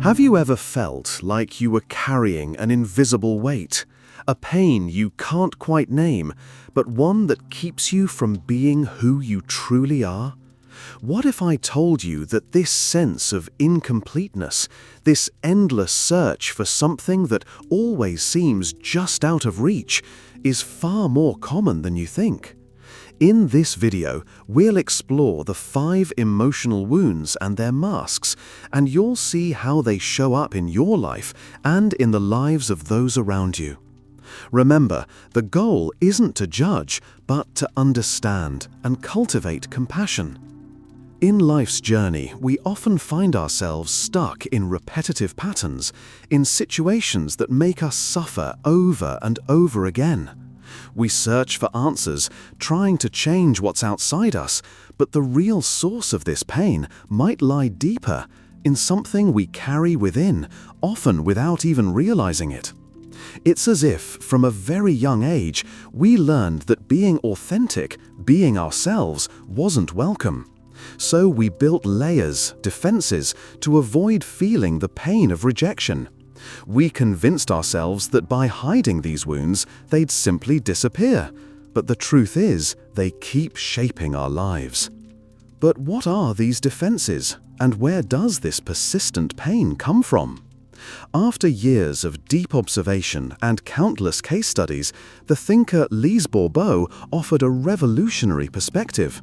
Have you ever felt like you were carrying an invisible weight? A pain you can't quite name, but one that keeps you from being who you truly are? What if I told you that this sense of incompleteness, this endless search for something that always seems just out of reach, is far more common than you think? In this video, we'll explore the 5 emotional wounds and their masks, and you'll see how they show up in your life and in the lives of those around you. Remember, the goal isn't to judge, but to understand and cultivate compassion. In life's journey, we often find ourselves stuck in repetitive patterns, in situations that make us suffer over and over again. We search for answers, trying to change what's outside us, but the real source of this pain might lie deeper, in something we carry within, often without even realizing it. It's as if, from a very young age, we learned that being authentic, being ourselves, wasn't welcome. So we built layers, defenses, to avoid feeling the pain of rejection. We convinced ourselves that by hiding these wounds, they'd simply disappear. But the truth is, they keep shaping our lives. But what are these defenses, and where does this persistent pain come from? After years of deep observation and countless case studies, the thinker Lise Bourbeau offered a revolutionary perspective.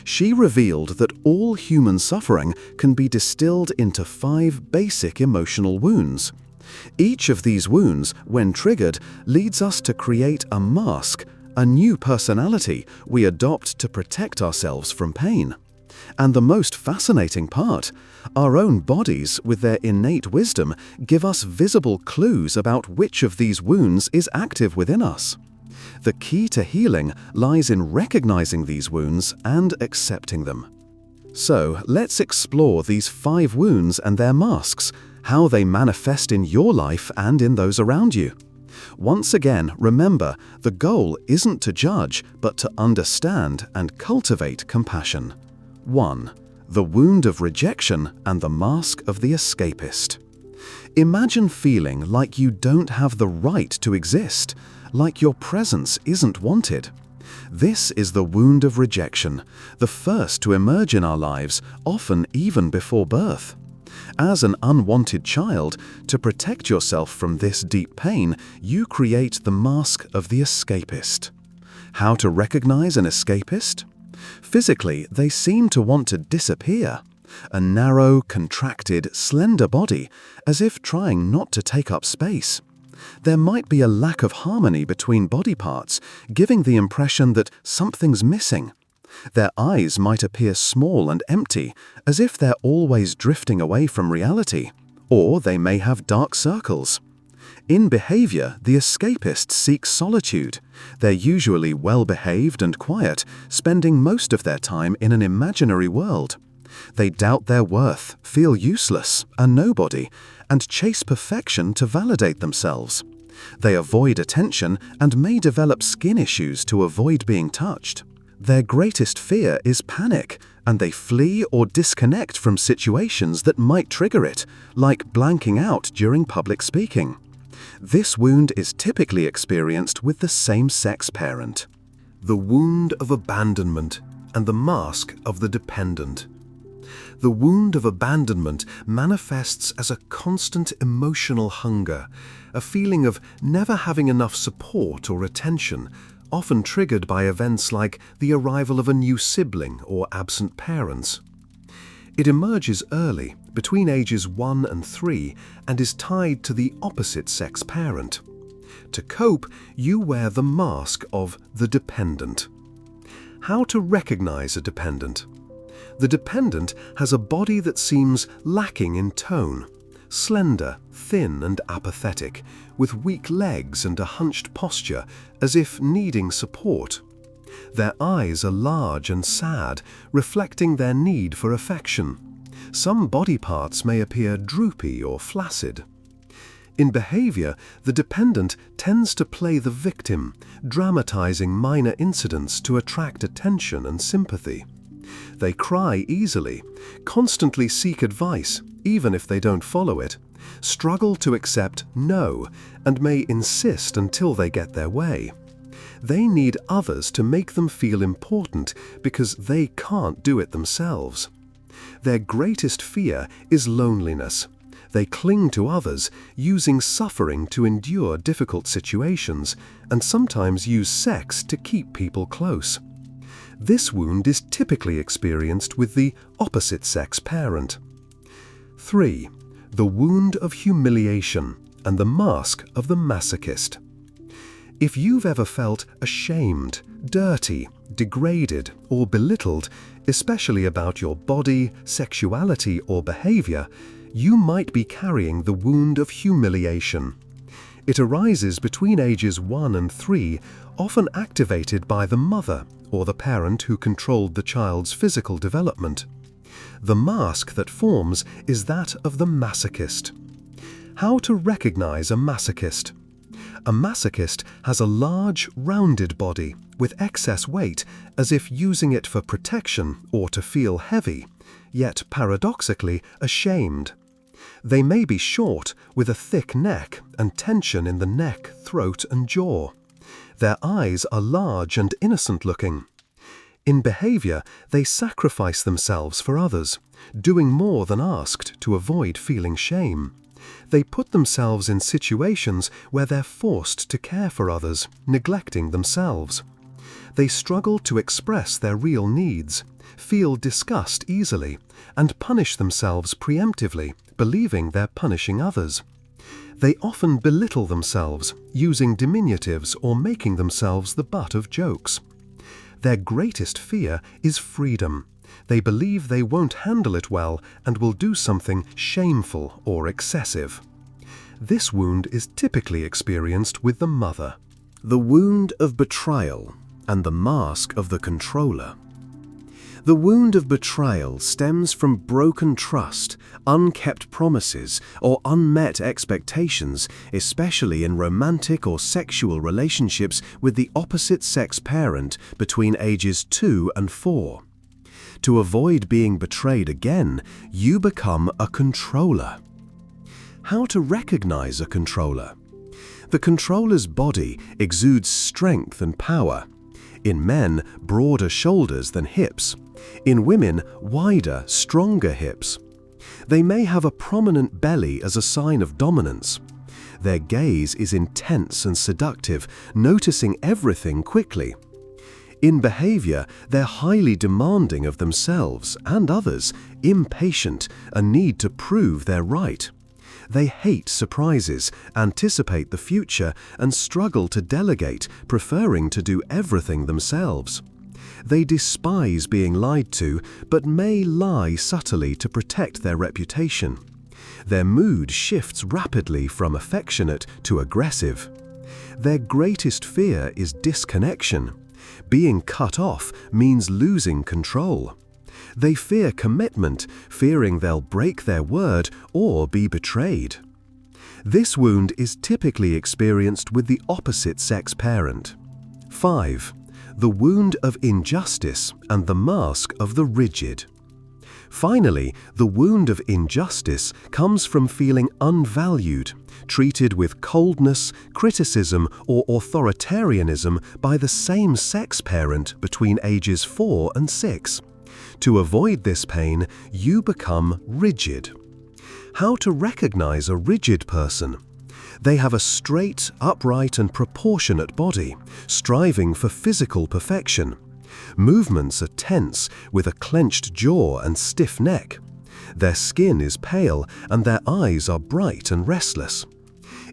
She revealed that all human suffering can be distilled into 5 basic emotional wounds. Each of these wounds, when triggered, leads us to create a mask, a new personality we adopt to protect ourselves from pain. And the most fascinating part, our own bodies, with their innate wisdom, give us visible clues about which of these wounds is active within us. The key to healing lies in recognizing these wounds and accepting them. So, let's explore these 5 wounds and their masks, how they manifest in your life and in those around you. Once again, remember, the goal isn't to judge, but to understand and cultivate compassion. 1. The wound of rejection and the mask of the escapist. Imagine feeling like you don't have the right to exist, like your presence isn't wanted. This is the wound of rejection, the first to emerge in our lives, often even before birth. As an unwanted child, to protect yourself from this deep pain, you create the mask of the escapist. How to recognize an escapist? Physically, they seem to want to disappear. A narrow, contracted, slender body, as if trying not to take up space. There might be a lack of harmony between body parts, giving the impression that something's missing. Their eyes might appear small and empty, as if they're always drifting away from reality, or they may have dark circles. In behavior, the escapists seek solitude. They're usually well-behaved and quiet, spending most of their time in an imaginary world. They doubt their worth, feel useless, a nobody, and chase perfection to validate themselves. They avoid attention and may develop skin issues to avoid being touched. Their greatest fear is panic, and they flee or disconnect from situations that might trigger it, like blanking out during public speaking. This wound is typically experienced with the same-sex parent. The wound of abandonment and the mask of the dependent. The wound of abandonment manifests as a constant emotional hunger, a feeling of never having enough support or attention, often triggered by events like the arrival of a new sibling or absent parents. It emerges early, between ages 1 and 3, and is tied to the opposite-sex parent. To cope, you wear the mask of the dependent. How to recognize a dependent? The dependent has a body that seems lacking in tone, slender, thin and apathetic, with weak legs and a hunched posture, as if needing support. Their eyes are large and sad, reflecting their need for affection. Some body parts may appear droopy or flaccid. In behavior, the dependent tends to play the victim, dramatizing minor incidents to attract attention and sympathy. They cry easily, constantly seek advice, even if they don't follow it, struggle to accept no, and may insist until they get their way. They need others to make them feel important because they can't do it themselves. Their greatest fear is loneliness. They cling to others, using suffering to endure difficult situations, and sometimes use sex to keep people close. This wound is typically experienced with the opposite-sex parent. 3. The wound of humiliation and the mask of the masochist. If you've ever felt ashamed, dirty, degraded, or belittled, especially about your body, sexuality, or behavior, you might be carrying the wound of humiliation. It arises between ages 1 and 3, often activated by the mother or the parent who controlled the child's physical development. The mask that forms is that of the masochist. How to recognize a masochist? A masochist has a large, rounded body with excess weight, as if using it for protection or to feel heavy, yet paradoxically ashamed. They may be short, with a thick neck and tension in the neck, throat, and jaw. Their eyes are large and innocent-looking. In behavior, they sacrifice themselves for others, doing more than asked to avoid feeling shame. They put themselves in situations where they're forced to care for others, neglecting themselves. They struggle to express their real needs, feel disgust easily, and punish themselves preemptively, believing they're punishing others. They often belittle themselves, using diminutives or making themselves the butt of jokes. Their greatest fear is freedom. They believe they won't handle it well and will do something shameful or excessive. This wound is typically experienced with the mother. The wound of betrayal and the mask of the controller. The wound of betrayal stems from broken trust, unkept promises, or unmet expectations, especially in romantic or sexual relationships with the opposite-sex parent between ages 2 and 4. To avoid being betrayed again, you become a controller. How to recognize a controller? The controller's body exudes strength and power. In men, broader shoulders than hips. In women, wider, stronger hips. They may have a prominent belly as a sign of dominance. Their gaze is intense and seductive, noticing everything quickly. In behavior, they're highly demanding of themselves and others, impatient, a need to prove they're right. They hate surprises, anticipate the future, and struggle to delegate, preferring to do everything themselves. They despise being lied to, but may lie subtly to protect their reputation. Their mood shifts rapidly from affectionate to aggressive. Their greatest fear is disconnection. Being cut off means losing control. They fear commitment, fearing they'll break their word or be betrayed. This wound is typically experienced with the opposite-sex parent. 5. The wound of injustice and the mask of the rigid. Finally, the wound of injustice comes from feeling unvalued, treated with coldness, criticism, or authoritarianism by the same sex parent between ages 4 and 6. To avoid this pain, you become rigid. How to recognize a rigid person? They have a straight, upright, and proportionate body, striving for physical perfection. Movements are tense, with a clenched jaw and stiff neck. Their skin is pale, and their eyes are bright and restless.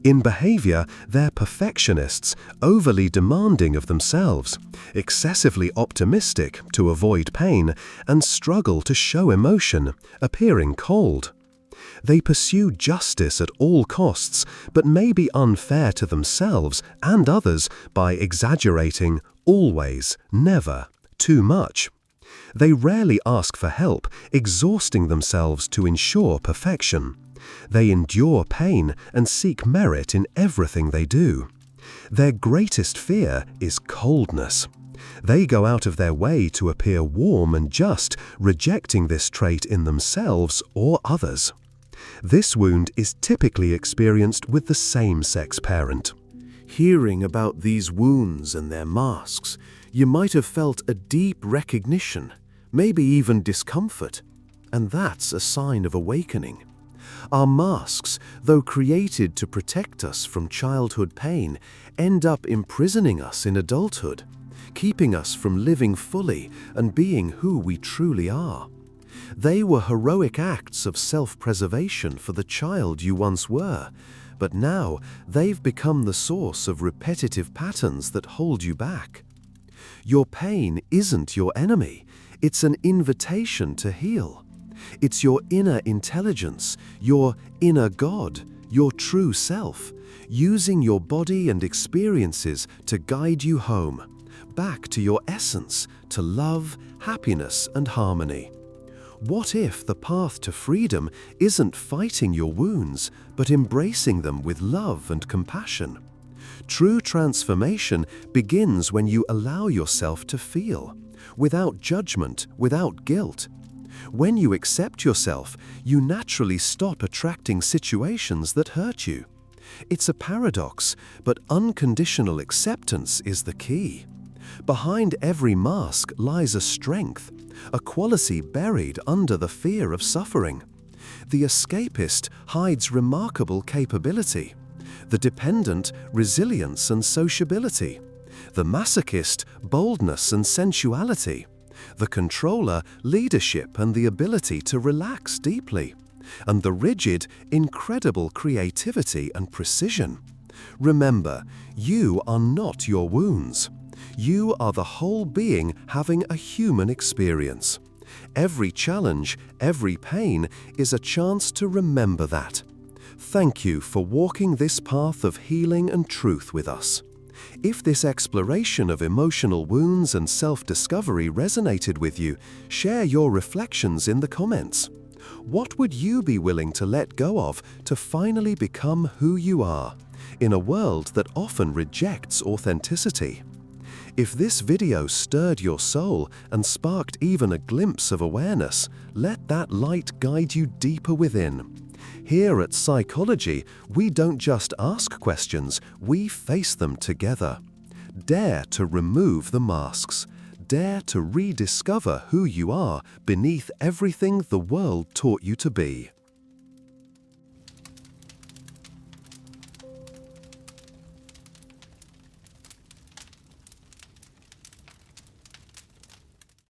In behavior, they're perfectionists, overly demanding of themselves, excessively optimistic to avoid pain, and struggle to show emotion, appearing cold. They pursue justice at all costs, but may be unfair to themselves and others by exaggerating, always, never, too much. They rarely ask for help, exhausting themselves to ensure perfection. They endure pain and seek merit in everything they do. Their greatest fear is coldness. They go out of their way to appear warm and just, rejecting this trait in themselves or others. This wound is typically experienced with the same-sex parent. Hearing about these wounds and their masks, you might have felt a deep recognition, maybe even discomfort, and that's a sign of awakening. Our masks, though created to protect us from childhood pain, end up imprisoning us in adulthood, keeping us from living fully and being who we truly are. They were heroic acts of self-preservation for the child you once were, but now they've become the source of repetitive patterns that hold you back. Your pain isn't your enemy, it's an invitation to heal. It's your inner intelligence, your inner God, your true self, using your body and experiences to guide you home, back to your essence, to love, happiness, and harmony. What if the path to freedom isn't fighting your wounds, but embracing them with love and compassion? True transformation begins when you allow yourself to feel, without judgment, without guilt. When you accept yourself, you naturally stop attracting situations that hurt you. It's a paradox, but unconditional acceptance is the key. Behind every mask lies a strength, a quality buried under the fear of suffering. The escapist hides remarkable capability, the dependent resilience and sociability, the masochist boldness and sensuality, the controller leadership and the ability to relax deeply, and the rigid incredible creativity and precision. Remember, you are not your wounds. You are the whole being having a human experience. Every challenge, every pain is a chance to remember that. Thank you for walking this path of healing and truth with us. If this exploration of emotional wounds and self-discovery resonated with you, share your reflections in the comments. What would you be willing to let go of to finally become who you are, in a world that often rejects authenticity? If this video stirred your soul and sparked even a glimpse of awareness, let that light guide you deeper within. Here at Psikelogy, we don't just ask questions, we face them together. Dare to remove the masks. Dare to rediscover who you are beneath everything the world taught you to be.